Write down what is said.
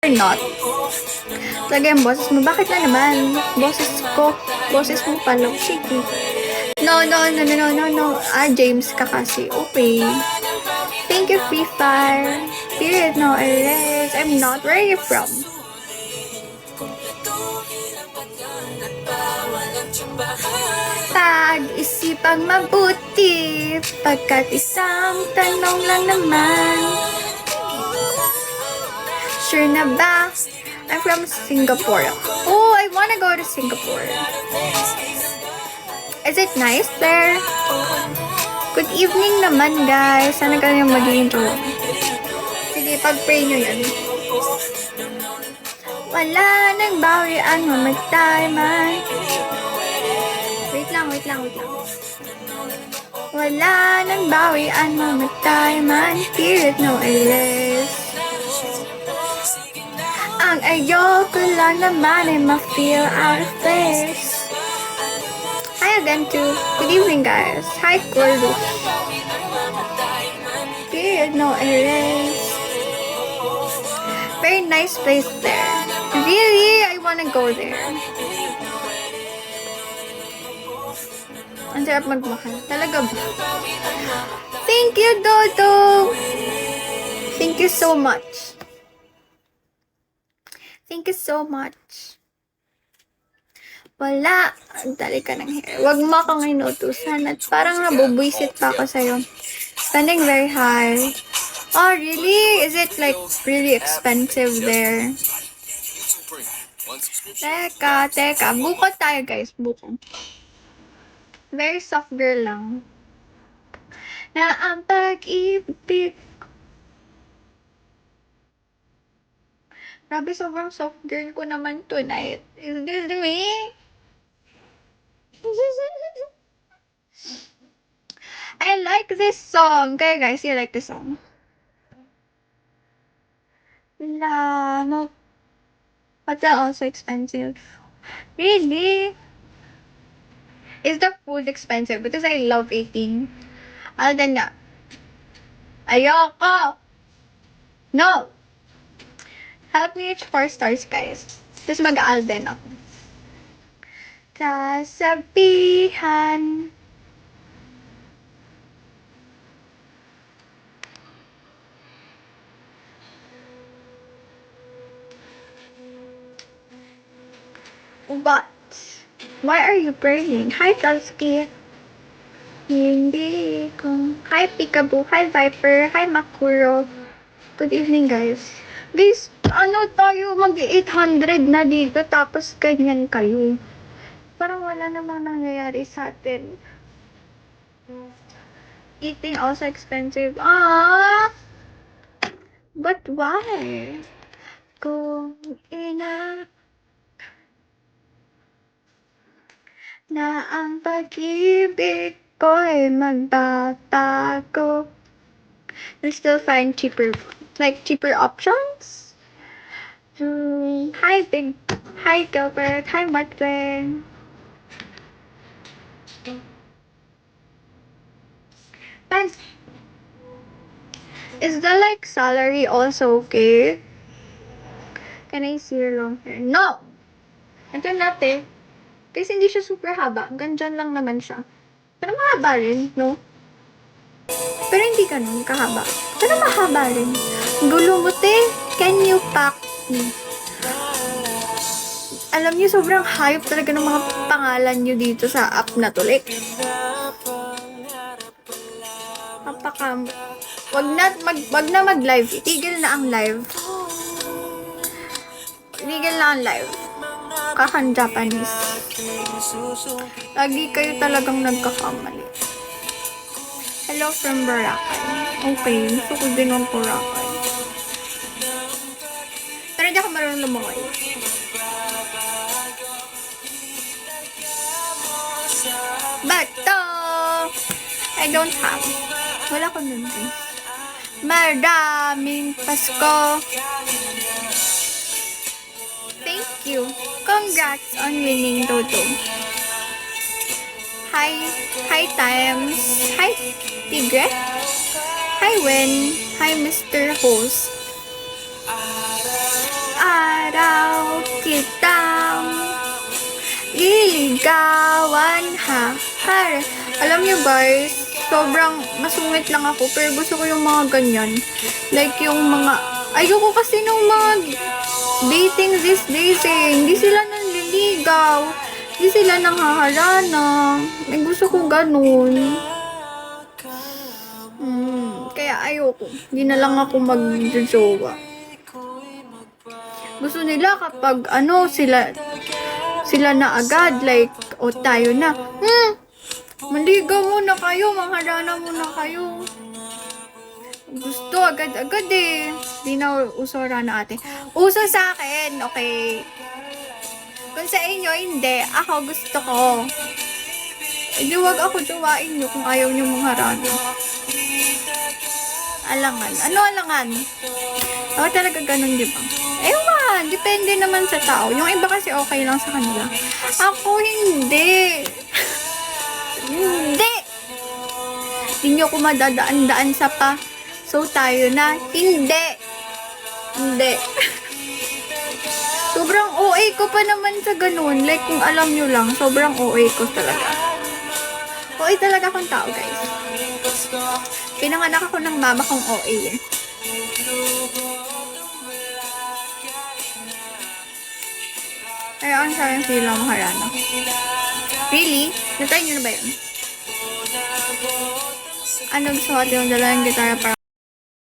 Or not. Talaga yung boses mo. Bakit na naman? Boses ko. Boses mo pala. Shiki. No, no, no, no, no, no, no. James ka kasi. Okay. Thank you, Free Fire. Period, no, erase. I'm not. Where are you from? Pag-isipang mabuti, pagkat isang tanong lang naman. Sure na ba? I'm from Singapore. Oh, I wanna go to Singapore. Is it nice there? Good evening naman, guys. Sana kayong mag-enjoy. Sige, pag-pray nyo yan. Wala nang bawian, mamatay man. Wait lang. Wala nang bawian, mamatay man. Period, no erase. Ang ayoko lang naman ay ma-feel out of place. Hi again too. Good evening, guys. Hi, Cordu. Period, no erase. Very nice place there. Really? I wanna go there. Ang sarap magmahal. Talaga ba? Thank you, Dodo! Thank you so much. Thank you so much. Wala. Ang dali ka ng hair. Huwag mo akong inutusan at parang nabubwisit pa ako sa'yo. Spending very high. Oh, really? Is it like really expensive there? Teka. Buko tayo, guys. Buko. Very soft girl lang. Na ang pag-ibig. Grabe, sobrang soft girl ko naman tonight. Is this me? I like this song. Okay, guys, you like this song? No. But they're also expensive. Really? Is the food expensive? Because I love eating. Alden na. Ayoko! No! Help me reach 4 stars, guys. Tapos mag-Alden ako. Kasabihan. But, why are you praying? Hi, Tusky. Hindi ko. Hi, Peekaboo. Hi, Viper. Hi, Makuro. Good evening, guys. Guys, ano tayo? Mag-800 na dito, tapos ganyan kayo. Parang wala namang nangyayari sa atin. Eating also expensive. But why? Kung ina na ang pag-ibig ko ay magbabago. We still find cheaper options. Hi, Gilbert. Hi, Martin. Guys, is the salary also okay? Can I see your long hair? No! Ito natin. Kasi hindi siya super haba. Hanggang dyan lang naman siya. Pero mahaba rin, no? Pero hindi ganun kahaba. Pero mahaba rin. Gulo mo, te. Can you pack me? Alam niyo, sobrang hype talaga ng mga pangalan niyo dito sa app na to. Like, wag na mag-live. Itigil na ang live. Kakan Japanese. Lagi kayo talagang nagkakamali. Hello from Boracay. Okay, gusto ko din ng Boracay. Pero hindi ako marunong lumangoy. Bato! I don't have. Wala ko nun, guys. Maraming Pasko. Thank you. Congrats on winning, Dodo. Hi Times. Hi Tigre. Hi Wen. Hi Mr. Host. ligawan ha. Pare, alam niyo guys, sobrang masungit lang ako, pero gusto ko yung mga ganyan. Like yung mga, ayoko kasi nung mga dating these days eh. Hindi sila nanliligaw. Hindi sila nanghaharana. Eh, gusto ko ganun. Kaya ayoko. Hindi na lang ako mag-jowa. Gusto nila kapag sila na agad, like, o tayo na. Manligaw muna kayo, mangharana muna kayo. Gusto agad-agad eh. Di na uso na ate. Uso sa akin, okay. Kung sa inyo, hindi. Ako gusto ko. Hindi wag ako jowain nyo kung ayaw nyo mangharana. Alangan. Ano alangan? Ako talaga ganun, di ba? Ewan, depende naman sa tao. Yung iba kasi okay lang sa kanila. Ako hindi. Hindi! Hindi nyo ako madadaan-daan sa pa. So, tayo na. Hindi. Hindi. Sobrang OA ko pa naman sa ganun. Like, kung alam nyo lang, sobrang OA ko talaga. OA talaga akong tao, guys. Pinanganak ako ng mama kong OA eh. Kaya ang sayang sila maharana. Really? Natry nyo na ba yun? Ano gusto natin yung dalawang gitara para